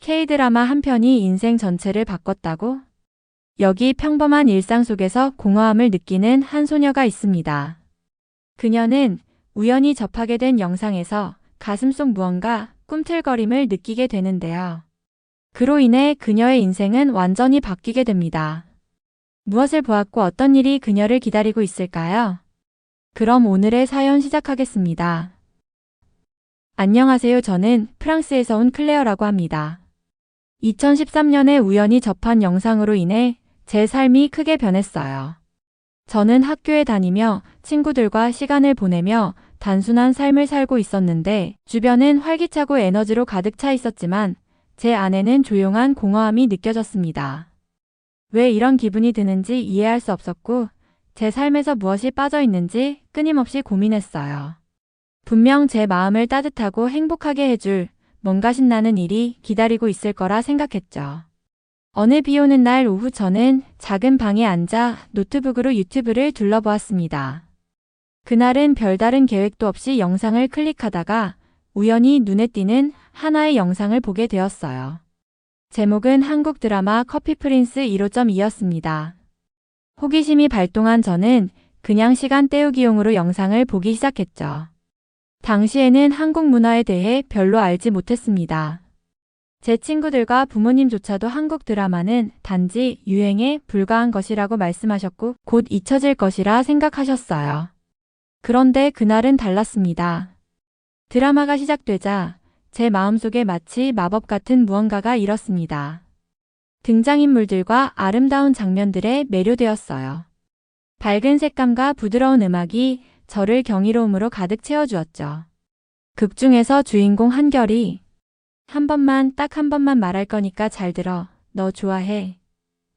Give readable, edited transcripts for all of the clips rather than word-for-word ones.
K-드라마 한 편이 인생 전체를 바꿨다고? 여기 평범한 일상 속에서 공허함을 느끼는 한 소녀가 있습니다. 그녀는 우연히 접하게 된 영상에서 가슴속 무언가 꿈틀거림을 느끼게 되는데요. 그로 인해 그녀의 인생은 완전히 바뀌게 됩니다. 무엇을 보았고 어떤 일이 그녀를 기다리고 있을까요? 그럼 오늘의 사연 시작하겠습니다. 안녕하세요. 저는 프랑스에서 온 클레어라고 합니다. 2013년에 우연히 접한 영상으로 인해 제 삶이 크게 변했어요. 저는 학교에 다니며 친구들과 시간을 보내며 단순한 삶을 살고 있었는데 주변은 활기차고 에너지로 가득 차 있었지만 제 안에는 조용한 공허함이 느껴졌습니다. 왜 이런 기분이 드는지 이해할 수 없었고 제 삶에서 무엇이 빠져 있는지 끊임없이 고민했어요. 분명 제 마음을 따뜻하고 행복하게 해줄 뭔가 신나는 일이 기다리고 있을 거라 생각했죠. 어느 비 오는 날 오후 저는 작은 방에 앉아 노트북으로 유튜브를 둘러보았습니다. 그날은 별다른 계획도 없이 영상을 클릭하다가 우연히 눈에 띄는 하나의 영상을 보게 되었어요. 제목은 한국 드라마 커피 프린스 1호점이었습니다. 호기심이 발동한 저는 그냥 시간 때우기용으로 영상을 보기 시작했죠. 당시에는 한국 문화에 대해 별로 알지 못했습니다. 제 친구들과 부모님조차도 한국 드라마는 단지 유행에 불과한 것이라고 말씀하셨고 곧 잊혀질 것이라 생각하셨어요. 그런데 그날은 달랐습니다. 드라마가 시작되자 제 마음속에 마치 마법 같은 무언가가 일었습니다. 등장인물들과 아름다운 장면들에 매료되었어요. 밝은 색감과 부드러운 음악이 저를 경이로움으로 가득 채워주었죠. 극 중에서 주인공 한결이 딱 한 번만 말할 거니까 잘 들어. 너 좋아해.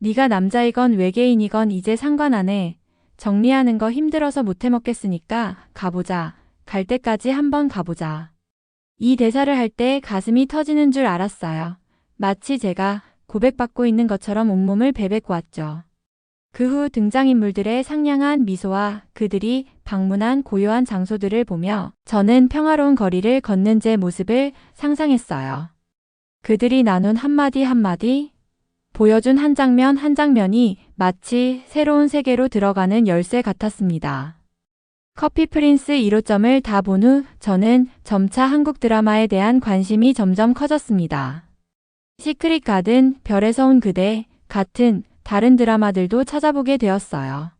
네가 남자이건 외계인이건 이제 상관 안 해. 정리하는 거 힘들어서 못 해먹겠으니까 가보자. 갈 때까지 한번 가보자. 이 대사를 할 때 가슴이 터지는 줄 알았어요. 마치 제가 고백받고 있는 것처럼 온몸을 베베꼬았죠. 그 후 등장인물들의 상냥한 미소와 그들이 방문한 고요한 장소들을 보며 저는 평화로운 거리를 걷는 제 모습을 상상했어요. 그들이 나눈 한마디 한마디, 보여준 한 장면 한 장면이 마치 새로운 세계로 들어가는 열쇠 같았습니다. 커피 프린스 1호점을 다 본 후 저는 점차 한국 드라마에 대한 관심이 점점 커졌습니다. 시크릿 가든, 별에서 온 그대 같은 다른 드라마들도 찾아보게 되었어요.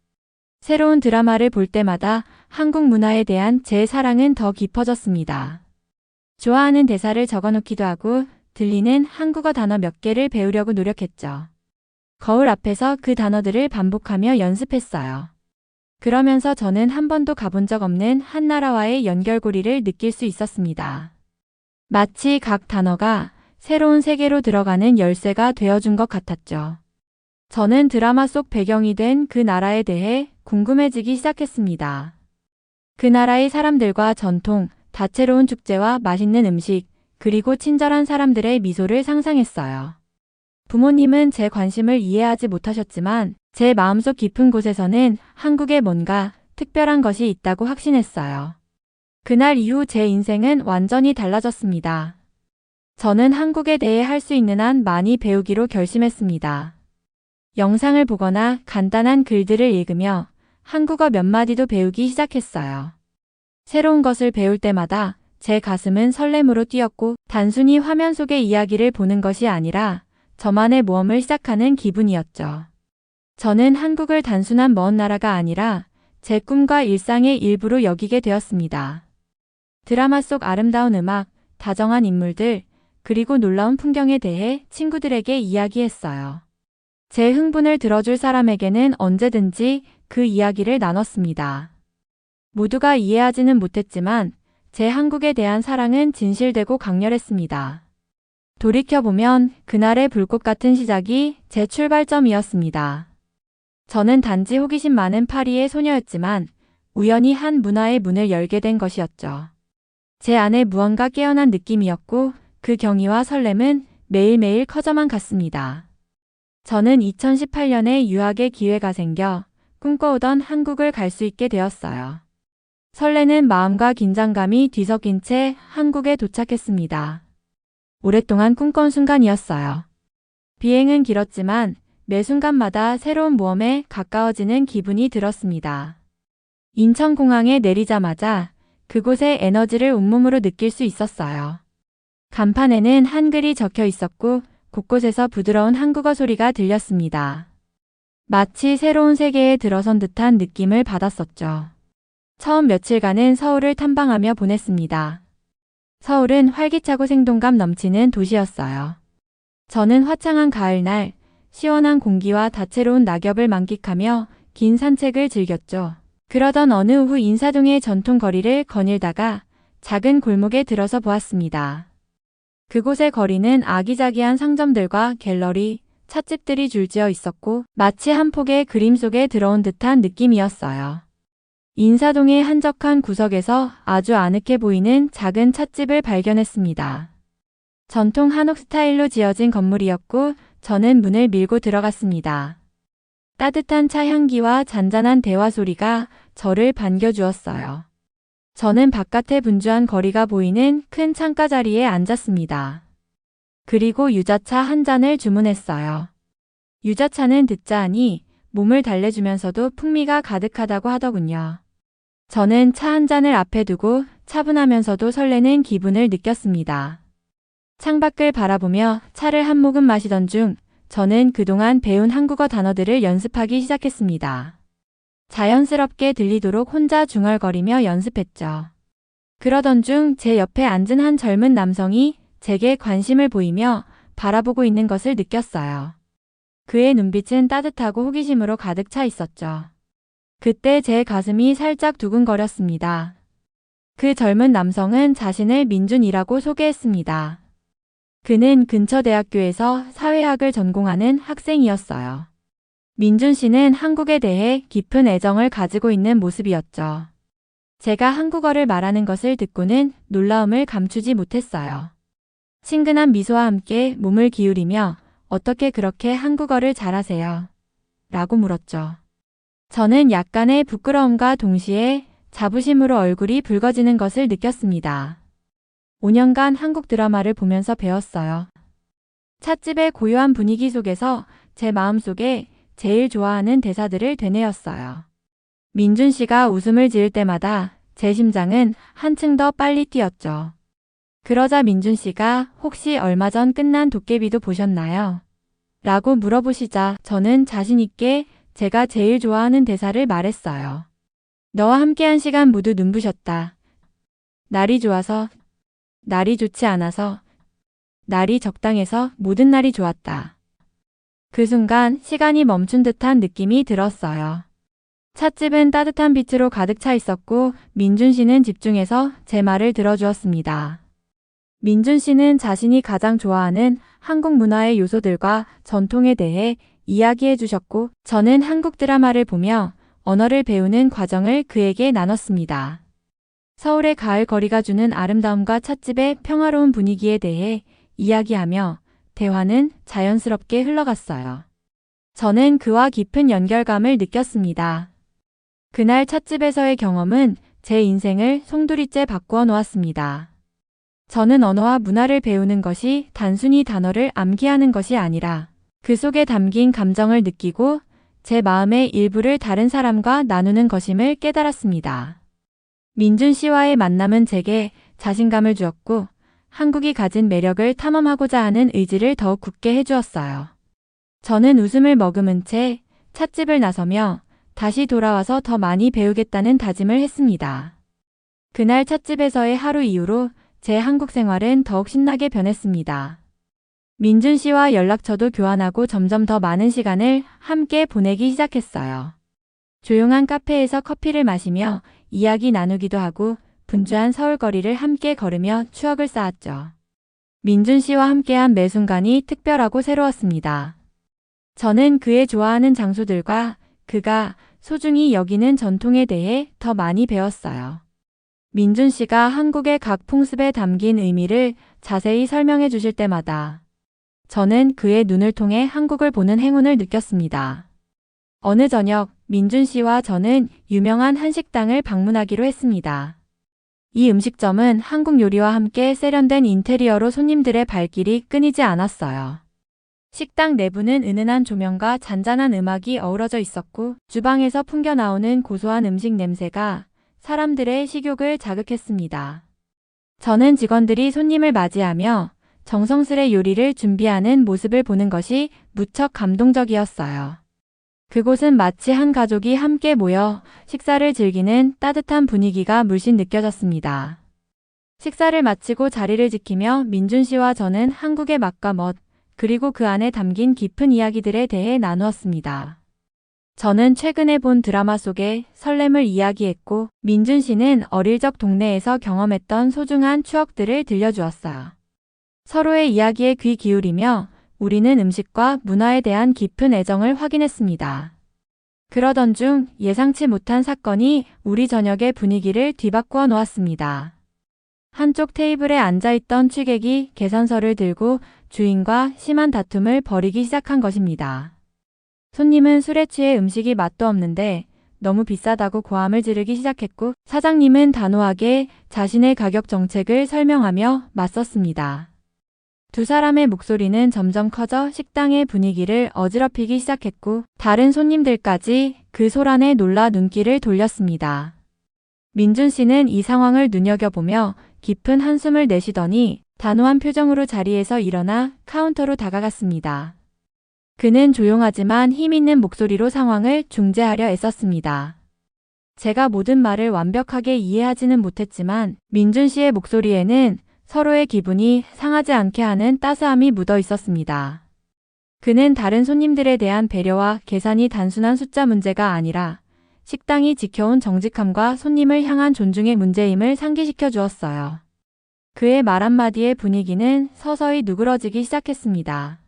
새로운 드라마를 볼 때마다 한국 문화에 대한 제 사랑은 더 깊어졌습니다. 좋아하는 대사를 적어놓기도 하고 들리는 한국어 단어 몇 개를 배우려고 노력했죠. 거울 앞에서 그 단어들을 반복하며 연습했어요. 그러면서 저는 한 번도 가본 적 없는 한 나라와의 연결고리를 느낄 수 있었습니다. 마치 각 단어가 새로운 세계로 들어가는 열쇠가 되어준 것 같았죠. 저는 드라마 속 배경이 된 그 나라에 대해 궁금해지기 시작했습니다. 그 나라의 사람들과 전통, 다채로운 축제와 맛있는 음식, 그리고 친절한 사람들의 미소를 상상했어요. 부모님은 제 관심을 이해하지 못하셨지만 제 마음속 깊은 곳에서는 한국에 뭔가 특별한 것이 있다고 확신했어요. 그날 이후 제 인생은 완전히 달라졌습니다. 저는 한국에 대해 할 수 있는 한 많이 배우기로 결심했습니다. 영상을 보거나 간단한 글들을 읽으며 한국어 몇 마디도 배우기 시작했어요. 새로운 것을 배울 때마다 제 가슴은 설렘으로 뛰었고 단순히 화면 속의 이야기를 보는 것이 아니라 저만의 모험을 시작하는 기분이었죠. 저는 한국을 단순한 먼 나라가 아니라 제 꿈과 일상의 일부로 여기게 되었습니다. 드라마 속 아름다운 음악, 다정한 인물들, 그리고 놀라운 풍경에 대해 친구들에게 이야기했어요. 제 흥분을 들어줄 사람에게는 언제든지 그 이야기를 나눴습니다. 모두가 이해하지는 못했지만 제 한국에 대한 사랑은 진실되고 강렬했습니다. 돌이켜보면 그날의 불꽃 같은 시작이 제 출발점이었습니다. 저는 단지 호기심 많은 파리의 소녀였지만 우연히 한 문화의 문을 열게 된 것이었죠. 제 안에 무언가 깨어난 느낌이었고 그 경이와 설렘은 매일매일 커져만 갔습니다. 저는 2018년에 유학의 기회가 생겨 꿈꿔오던 한국을 갈 수 있게 되었어요. 설레는 마음과 긴장감이 뒤섞인 채 한국에 도착했습니다. 오랫동안 꿈꿔온 순간이었어요. 비행은 길었지만 매 순간마다 새로운 모험에 가까워지는 기분이 들었습니다. 인천공항에 내리자마자 그곳의 에너지를 온몸으로 느낄 수 있었어요. 간판에는 한글이 적혀 있었고 곳곳에서 부드러운 한국어 소리가 들렸습니다. 마치 새로운 세계에 들어선 듯한 느낌을 받았었죠. 처음 며칠간은 서울을 탐방하며 보냈습니다. 서울은 활기차고 생동감 넘치는 도시였어요. 저는 화창한 가을날 시원한 공기와 다채로운 낙엽을 만끽하며 긴 산책을 즐겼죠. 그러던 어느 오후 인사동의 전통 거리를 거닐다가 작은 골목에 들어서 보았습니다. 그곳의 거리는 아기자기한 상점들과 갤러리, 찻집들이 줄지어 있었고 마치 한 폭의 그림 속에 들어온 듯한 느낌이었어요. 인사동의 한적한 구석에서 아주 아늑해 보이는 작은 찻집을 발견했습니다. 전통 한옥 스타일로 지어진 건물이었고 저는 문을 밀고 들어갔습니다. 따뜻한 차 향기와 잔잔한 대화 소리가 저를 반겨주었어요. 저는 바깥에 분주한 거리가 보이는 큰 창가 자리에 앉았습니다. 그리고 유자차 한 잔을 주문했어요. 유자차는 듣자 하니 몸을 달래주면서도 풍미가 가득하다고 하더군요. 저는 차 한 잔을 앞에 두고 차분하면서도 설레는 기분을 느꼈습니다. 창밖을 바라보며 차를 한 모금 마시던 중 저는 그동안 배운 한국어 단어들을 연습하기 시작했습니다. 자연스럽게 들리도록 혼자 중얼거리며 연습했죠. 그러던 중 제 옆에 앉은 한 젊은 남성이 제게 관심을 보이며 바라보고 있는 것을 느꼈어요. 그의 눈빛은 따뜻하고 호기심으로 가득 차 있었죠. 그때 제 가슴이 살짝 두근거렸습니다. 그 젊은 남성은 자신을 민준이라고 소개했습니다. 그는 근처 대학교에서 사회학을 전공하는 학생이었어요. 민준 씨는 한국에 대해 깊은 애정을 가지고 있는 모습이었죠. 제가 한국어를 말하는 것을 듣고는 놀라움을 감추지 못했어요. 친근한 미소와 함께 몸을 기울이며 어떻게 그렇게 한국어를 잘하세요? 라고 물었죠. 저는 약간의 부끄러움과 동시에 자부심으로 얼굴이 붉어지는 것을 느꼈습니다. 5년간 한국 드라마를 보면서 배웠어요. 찻집의 고요한 분위기 속에서 제 마음속에 제일 좋아하는 대사들을 되뇌었어요. 민준 씨가 웃음을 지을 때마다 제 심장은 한층 더 빨리 뛰었죠. 그러자 민준 씨가 혹시 얼마 전 끝난 도깨비도 보셨나요? 라고 물어보시자 저는 자신 있게 제가 제일 좋아하는 대사를 말했어요. 너와 함께한 시간 모두 눈부셨다. 날이 좋아서, 날이 좋지 않아서, 날이 적당해서 모든 날이 좋았다. 그 순간 시간이 멈춘 듯한 느낌이 들었어요. 찻집은 따뜻한 빛으로 가득 차 있었고 민준 씨는 집중해서 제 말을 들어주었습니다. 민준 씨는 자신이 가장 좋아하는 한국 문화의 요소들과 전통에 대해 이야기해 주셨고 저는 한국 드라마를 보며 언어를 배우는 과정을 그에게 나눴습니다. 서울의 가을 거리가 주는 아름다움과 찻집의 평화로운 분위기에 대해 이야기하며 대화는 자연스럽게 흘러갔어요. 저는 그와 깊은 연결감을 느꼈습니다. 그날 찻집에서의 경험은 제 인생을 송두리째 바꾸어 놓았습니다. 저는 언어와 문화를 배우는 것이 단순히 단어를 암기하는 것이 아니라 그 속에 담긴 감정을 느끼고 제 마음의 일부를 다른 사람과 나누는 것임을 깨달았습니다. 민준 씨와의 만남은 제게 자신감을 주었고 한국이 가진 매력을 탐험하고자 하는 의지를 더욱 굳게 해주었어요. 저는 웃음을 머금은 채 찻집을 나서며 다시 돌아와서 더 많이 배우겠다는 다짐을 했습니다. 그날 찻집에서의 하루 이후로 제 한국 생활은 더욱 신나게 변했습니다. 민준 씨와 연락처도 교환하고 점점 더 많은 시간을 함께 보내기 시작했어요. 조용한 카페에서 커피를 마시며 이야기 나누기도 하고 분주한 서울 거리를 함께 걸으며 추억을 쌓았죠. 민준 씨와 함께한 매 순간이 특별하고 새로웠습니다. 저는 그의 좋아하는 장소들과 그가 소중히 여기는 전통에 대해 더 많이 배웠어요. 민준 씨가 한국의 각 풍습에 담긴 의미를 자세히 설명해 주실 때마다 저는 그의 눈을 통해 한국을 보는 행운을 느꼈습니다. 어느 저녁 민준 씨와 저는 유명한 한식당을 방문하기로 했습니다. 이 음식점은 한국 요리와 함께 세련된 인테리어로 손님들의 발길이 끊이지 않았어요. 식당 내부는 은은한 조명과 잔잔한 음악이 어우러져 있었고 주방에서 풍겨나오는 고소한 음식 냄새가 사람들의 식욕을 자극했습니다. 저는 직원들이 손님을 맞이하며 정성스레 요리를 준비하는 모습을 보는 것이 무척 감동적이었어요. 그곳은 마치 한 가족이 함께 모여 식사를 즐기는 따뜻한 분위기가 물씬 느껴졌습니다. 식사를 마치고 자리를 지키며 민준 씨와 저는 한국의 맛과 멋, 그리고 그 안에 담긴 깊은 이야기들에 대해 나누었습니다. 저는 최근에 본 드라마 속의 설렘을 이야기했고, 민준 씨는 어릴 적 동네에서 경험했던 소중한 추억들을 들려주었어요. 서로의 이야기에 귀 기울이며 우리는 음식과 문화에 대한 깊은 애정을 확인했습니다. 그러던 중 예상치 못한 사건이 우리 저녁의 분위기를 뒤바꾸어 놓았습니다. 한쪽 테이블에 앉아있던 취객이 계산서를 들고 주인과 심한 다툼을 벌이기 시작한 것입니다. 손님은 술에 취해 음식이 맛도 없는데 너무 비싸다고 고함을 지르기 시작했고, 사장님은 단호하게 자신의 가격 정책을 설명하며 맞섰습니다. 두 사람의 목소리는 점점 커져 식당의 분위기를 어지럽히기 시작했고, 다른 손님들까지 그 소란에 놀라 눈길을 돌렸습니다. 민준 씨는 이 상황을 눈여겨보며 깊은 한숨을 내쉬더니 단호한 표정으로 자리에서 일어나 카운터로 다가갔습니다. 그는 조용하지만 힘있는 목소리로 상황을 중재하려 애썼습니다. 제가 모든 말을 완벽하게 이해하지는 못했지만 민준 씨의 목소리에는 서로의 기분이 상하지 않게 하는 따스함이 묻어 있었습니다. 그는 다른 손님들에 대한 배려와 계산이 단순한 숫자 문제가 아니라 식당이 지켜온 정직함과 손님을 향한 존중의 문제임을 상기시켜 주었어요. 그의 말 한마디의 분위기는 서서히 누그러지기 시작했습니다.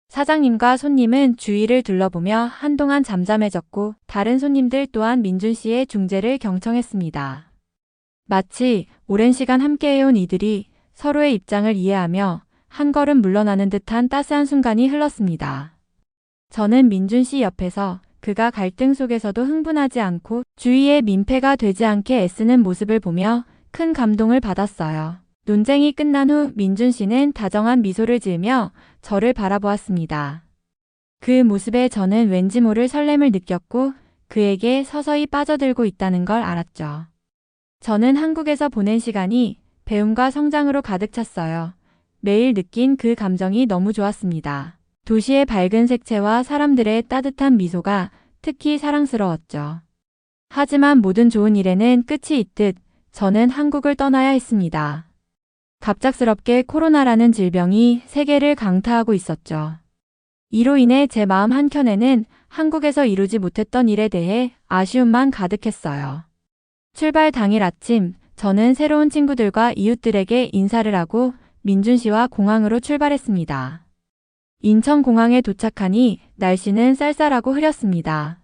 사장님과 손님은 주위를 둘러보며 한동안 잠잠해졌고, 다른 손님들 또한 민준 씨의 중재를 경청했습니다. 마치 오랜 시간 함께해온 이들이 서로의 입장을 이해하며 한 걸음 물러나는 듯한 따스한 순간이 흘렀습니다. 저는 민준 씨 옆에서 그가 갈등 속에서도 흥분하지 않고 주위의 민폐가 되지 않게 애쓰는 모습을 보며 큰 감동을 받았어요. 논쟁이 끝난 후 민준 씨는 다정한 미소를 지으며 저를 바라보았습니다. 그 모습에 저는 왠지 모를 설렘을 느꼈고 그에게 서서히 빠져들고 있다는 걸 알았죠. 저는 한국에서 보낸 시간이 배움과 성장으로 가득 찼어요. 매일 느낀 그 감정이 너무 좋았습니다. 도시의 밝은 색채와 사람들의 따뜻한 미소가 특히 사랑스러웠죠. 하지만 모든 좋은 일에는 끝이 있듯 저는 한국을 떠나야 했습니다. 갑작스럽게 코로나라는 질병이 세계를 강타하고 있었죠. 이로 인해 제 마음 한켠에는 한국에서 이루지 못했던 일에 대해 아쉬움만 가득했어요. 출발 당일 아침, 저는 새로운 친구들과 이웃들에게 인사를 하고 민준 씨와 공항으로 출발했습니다. 인천공항에 도착하니 날씨는 쌀쌀하고 흐렸습니다.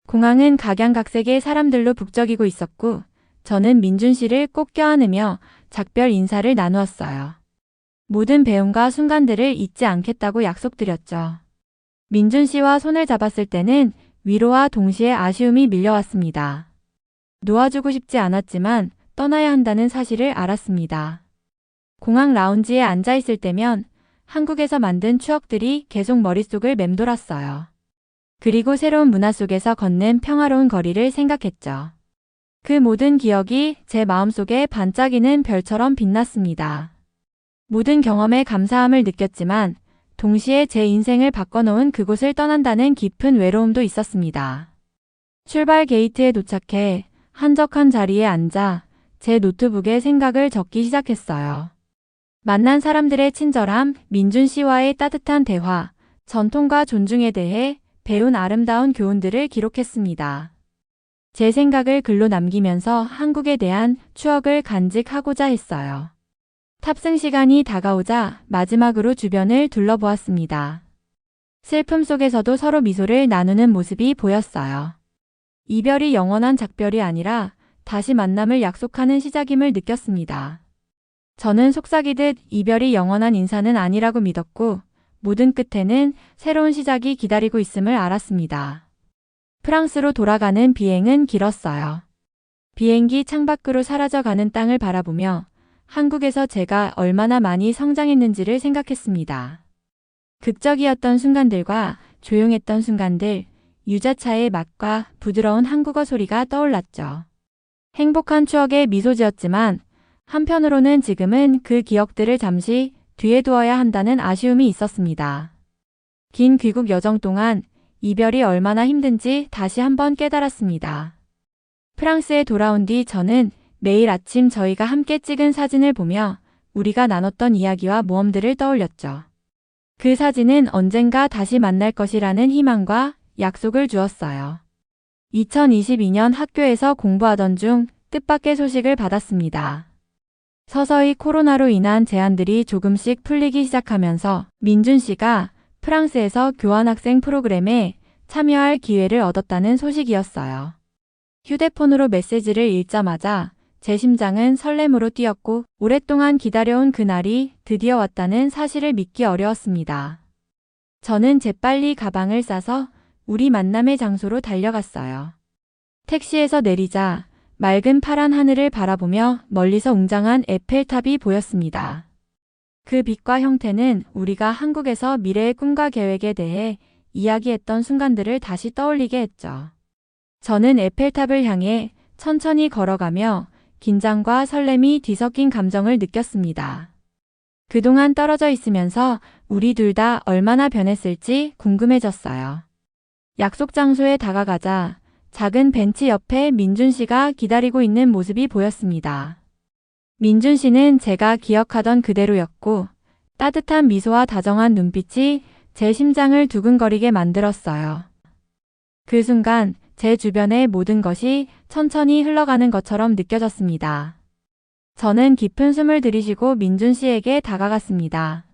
공항은 각양각색의 사람들로 북적이고 있었고 저는 민준 씨를 꼭 껴안으며 작별 인사를 나누었어요. 모든 배움과 순간들을 잊지 않겠다고 약속드렸죠. 민준 씨와 손을 잡았을 때는 위로와 동시에 아쉬움이 밀려왔습니다. 놓아주고 싶지 않았지만 떠나야 한다는 사실을 알았습니다. 공항 라운지에 앉아있을 때면 한국에서 만든 추억들이 계속 머릿속을 맴돌았어요. 그리고 새로운 문화 속에서 걷는 평화로운 거리를 생각했죠. 그 모든 기억이 제 마음속에 반짝이는 별처럼 빛났습니다. 모든 경험에 감사함을 느꼈지만 동시에 제 인생을 바꿔놓은 그곳을 떠난다는 깊은 외로움도 있었습니다. 출발 게이트에 도착해 한적한 자리에 앉아 제 노트북에 생각을 적기 시작했어요. 만난 사람들의 친절함, 민준 씨와의 따뜻한 대화, 전통과 존중에 대해 배운 아름다운 교훈들을 기록했습니다. 제 생각을 글로 남기면서 한국에 대한 추억을 간직하고자 했어요. 탑승 시간이 다가오자 마지막으로 주변을 둘러보았습니다. 슬픔 속에서도 서로 미소를 나누는 모습이 보였어요. 이별이 영원한 작별이 아니라 다시 만남을 약속하는 시작임을 느꼈습니다. 저는 속삭이듯 이별이 영원한 인사는 아니라고 믿었고 모든 끝에는 새로운 시작이 기다리고 있음을 알았습니다. 프랑스로 돌아가는 비행은 길었어요. 비행기 창밖으로 사라져가는 땅을 바라보며 한국에서 제가 얼마나 많이 성장했는지를 생각했습니다. 극적이었던 순간들과 조용했던 순간들, 유자차의 맛과 부드러운 한국어 소리가 떠올랐죠. 행복한 추억에 미소 지었지만 한편으로는 지금은 그 기억들을 잠시 뒤에 두어야 한다는 아쉬움이 있었습니다. 긴 귀국 여정 동안 이별이 얼마나 힘든지 다시 한번 깨달았습니다. 프랑스에 돌아온 뒤 저는 매일 아침 저희가 함께 찍은 사진을 보며 우리가 나눴던 이야기와 모험들을 떠올렸죠. 그 사진은 언젠가 다시 만날 것이라는 희망과 약속을 주었어요. 2022년 학교에서 공부하던 중 뜻밖의 소식을 받았습니다. 서서히 코로나로 인한 제한들이 조금씩 풀리기 시작하면서 민준 씨가 프랑스에서 교환학생 프로그램에 참여할 기회를 얻었다는 소식이었어요. 휴대폰으로 메시지를 읽자마자 제 심장은 설렘으로 뛰었고 오랫동안 기다려온 그날이 드디어 왔다는 사실을 믿기 어려웠습니다. 저는 재빨리 가방을 싸서 우리 만남의 장소로 달려갔어요. 택시에서 내리자 맑은 파란 하늘을 바라보며 멀리서 웅장한 에펠탑이 보였습니다. 그 빛과 형태는 우리가 한국에서 미래의 꿈과 계획에 대해 이야기했던 순간들을 다시 떠올리게 했죠. 저는 에펠탑을 향해 천천히 걸어가며 긴장과 설렘이 뒤섞인 감정을 느꼈습니다. 그동안 떨어져 있으면서 우리 둘 다 얼마나 변했을지 궁금해졌어요. 약속 장소에 다가가자 작은 벤치 옆에 민준 씨가 기다리고 있는 모습이 보였습니다. 민준 씨는 제가 기억하던 그대로였고 따뜻한 미소와 다정한 눈빛이 제 심장을 두근거리게 만들었어요. 그 순간 제 주변의 모든 것이 천천히 흘러가는 것처럼 느껴졌습니다. 저는 깊은 숨을 들이쉬고 민준 씨에게 다가갔습니다.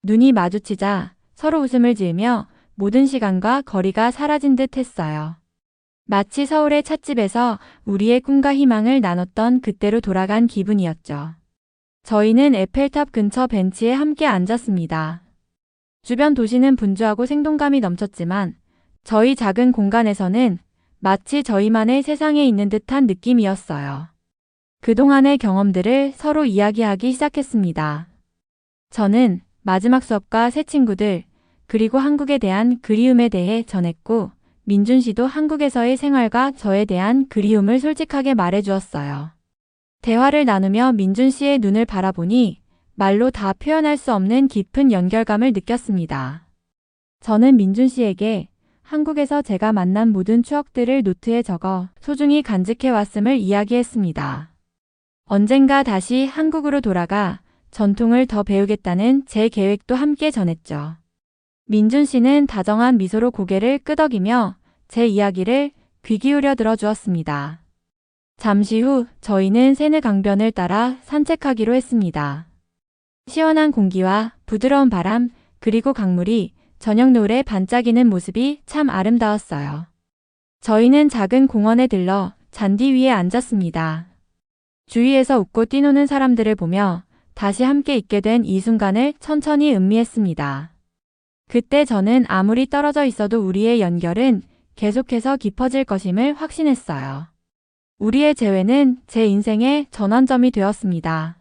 눈이 마주치자 서로 웃음을 지으며 모든 시간과 거리가 사라진 듯 했어요. 마치 서울의 찻집에서 우리의 꿈과 희망을 나눴던 그때로 돌아간 기분이었죠. 저희는 에펠탑 근처 벤치에 함께 앉았습니다. 주변 도시는 분주하고 생동감이 넘쳤지만 저희 작은 공간에서는 마치 저희만의 세상에 있는 듯한 느낌이었어요. 그동안의 경험들을 서로 이야기하기 시작했습니다. 저는 마지막 수업과 새 친구들, 그리고 한국에 대한 그리움에 대해 전했고 민준 씨도 한국에서의 생활과 저에 대한 그리움을 솔직하게 말해주었어요. 대화를 나누며 민준 씨의 눈을 바라보니 말로 다 표현할 수 없는 깊은 연결감을 느꼈습니다. 저는 민준 씨에게 한국에서 제가 만난 모든 추억들을 노트에 적어 소중히 간직해 왔음을 이야기했습니다. 언젠가 다시 한국으로 돌아가 전통을 더 배우겠다는 제 계획도 함께 전했죠. 민준 씨는 다정한 미소로 고개를 끄덕이며 제 이야기를 귀 기울여 들어주었습니다. 잠시 후 저희는 세느 강변을 따라 산책하기로 했습니다. 시원한 공기와 부드러운 바람, 그리고 강물이 저녁 노을에 반짝이는 모습이 참 아름다웠어요. 저희는 작은 공원에 들러 잔디 위에 앉았습니다. 주위에서 웃고 뛰노는 사람들을 보며 다시 함께 있게 된 이 순간을 천천히 음미했습니다. 그때 저는 아무리 떨어져 있어도 우리의 연결은 계속해서 깊어질 것임을 확신했어요. 우리의 재회는 제 인생의 전환점이 되었습니다.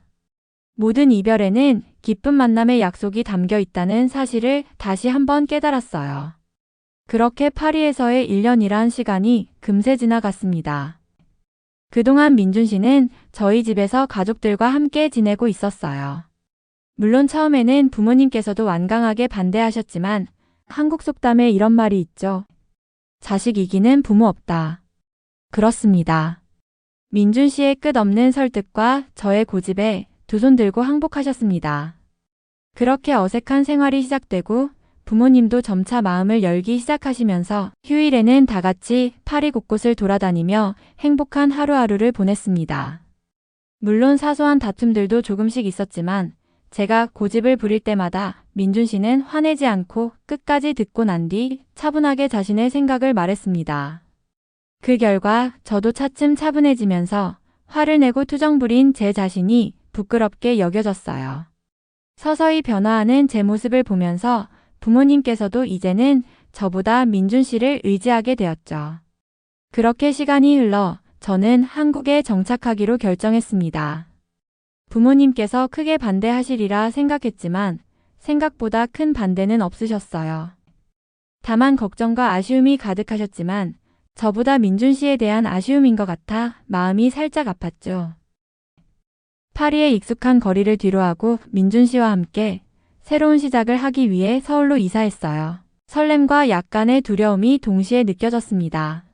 모든 이별에는 기쁜 만남의 약속이 담겨 있다는 사실을 다시 한번 깨달았어요. 그렇게 파리에서의 1년이란 시간이 금세 지나갔습니다. 그동안 민준 씨는 저희 집에서 가족들과 함께 지내고 있었어요. 물론 처음에는 부모님께서도 완강하게 반대하셨지만 한국 속담에 이런 말이 있죠. 자식 이기는 부모 없다. 그렇습니다. 민준 씨의 끝없는 설득과 저의 고집에 두 손 들고 항복하셨습니다. 그렇게 어색한 생활이 시작되고 부모님도 점차 마음을 열기 시작하시면서 휴일에는 다 같이 파리 곳곳을 돌아다니며 행복한 하루하루를 보냈습니다. 물론 사소한 다툼들도 조금씩 있었지만 제가 고집을 부릴 때마다 민준 씨는 화내지 않고 끝까지 듣고 난 뒤 차분하게 자신의 생각을 말했습니다. 그 결과 저도 차츰 차분해지면서 화를 내고 투정 부린 제 자신이 부끄럽게 여겨졌어요. 서서히 변화하는 제 모습을 보면서 부모님께서도 이제는 저보다 민준 씨를 의지하게 되었죠. 그렇게 시간이 흘러 저는 한국에 정착하기로 결정했습니다. 부모님께서 크게 반대하시리라 생각했지만 생각보다 큰 반대는 없으셨어요. 다만 걱정과 아쉬움이 가득하셨지만 저보다 민준 씨에 대한 아쉬움인 것 같아 마음이 살짝 아팠죠. 파리의 익숙한 거리를 뒤로하고 민준 씨와 함께 새로운 시작을 하기 위해 서울로 이사했어요. 설렘과 약간의 두려움이 동시에 느껴졌습니다.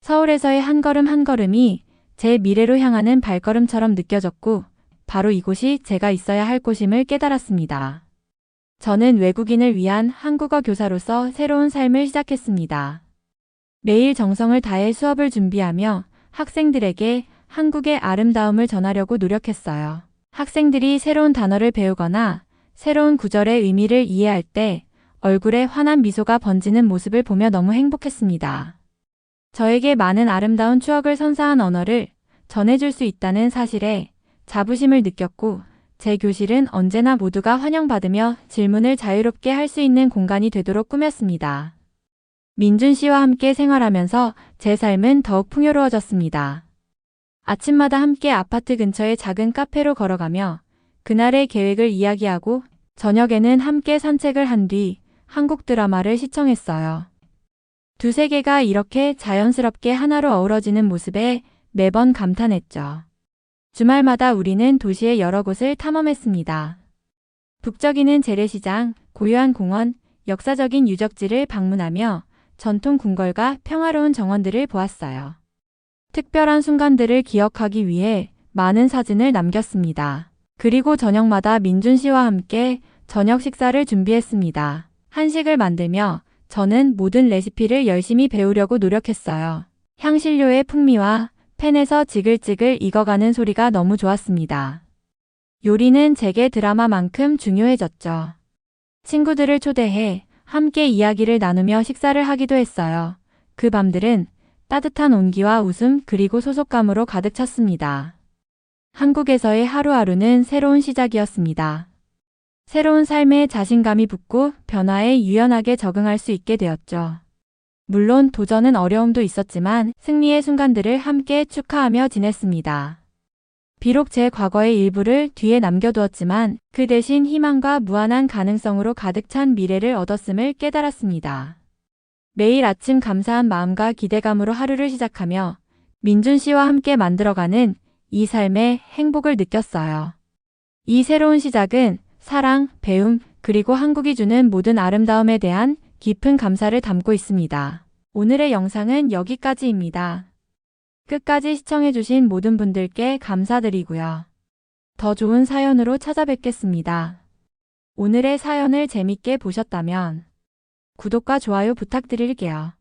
서울에서의 한 걸음 한 걸음이 제 미래로 향하는 발걸음처럼 느껴졌고 바로 이곳이 제가 있어야 할 곳임을 깨달았습니다. 저는 외국인을 위한 한국어 교사로서 새로운 삶을 시작했습니다. 매일 정성을 다해 수업을 준비하며 학생들에게 한국의 아름다움을 전하려고 노력했어요. 학생들이 새로운 단어를 배우거나 새로운 구절의 의미를 이해할 때 얼굴에 환한 미소가 번지는 모습을 보며 너무 행복했습니다. 저에게 많은 아름다운 추억을 선사한 언어를 전해줄 수 있다는 사실에 자부심을 느꼈고 제 교실은 언제나 모두가 환영받으며 질문을 자유롭게 할 수 있는 공간이 되도록 꾸몄습니다. 민준 씨와 함께 생활하면서 제 삶은 더욱 풍요로워졌습니다. 아침마다 함께 아파트 근처의 작은 카페로 걸어가며 그날의 계획을 이야기하고 저녁에는 함께 산책을 한 뒤 한국 드라마를 시청했어요. 두 세계가 이렇게 자연스럽게 하나로 어우러지는 모습에 매번 감탄했죠. 주말마다 우리는 도시의 여러 곳을 탐험했습니다. 북적이는 재래시장, 고요한 공원, 역사적인 유적지를 방문하며 전통 궁궐과 평화로운 정원들을 보았어요. 특별한 순간들을 기억하기 위해 많은 사진을 남겼습니다. 그리고 저녁마다 민준 씨와 함께 저녁 식사를 준비했습니다. 한식을 만들며 저는 모든 레시피를 열심히 배우려고 노력했어요. 향신료의 풍미와 팬에서 지글지글 익어가는 소리가 너무 좋았습니다. 요리는 제게 드라마만큼 중요해졌죠. 친구들을 초대해 함께 이야기를 나누며 식사를 하기도 했어요. 그 밤들은 따뜻한 온기와 웃음 그리고 소속감으로 가득 찼습니다. 한국에서의 하루하루는 새로운 시작이었습니다. 새로운 삶에 자신감이 붙고 변화에 유연하게 적응할 수 있게 되었죠. 물론 도전은 어려움도 있었지만 승리의 순간들을 함께 축하하며 지냈습니다. 비록 제 과거의 일부를 뒤에 남겨두었지만 그 대신 희망과 무한한 가능성으로 가득 찬 미래를 얻었음을 깨달았습니다. 매일 아침 감사한 마음과 기대감으로 하루를 시작하며 민준 씨와 함께 만들어가는 이 삶의 행복을 느꼈어요. 이 새로운 시작은 사랑, 배움, 그리고 한국이 주는 모든 아름다움에 대한 깊은 감사를 담고 있습니다. 오늘의 영상은 여기까지입니다. 끝까지 시청해주신 모든 분들께 감사드리고요. 더 좋은 사연으로 찾아뵙겠습니다. 오늘의 사연을 재밌게 보셨다면 구독과 좋아요 부탁드릴게요.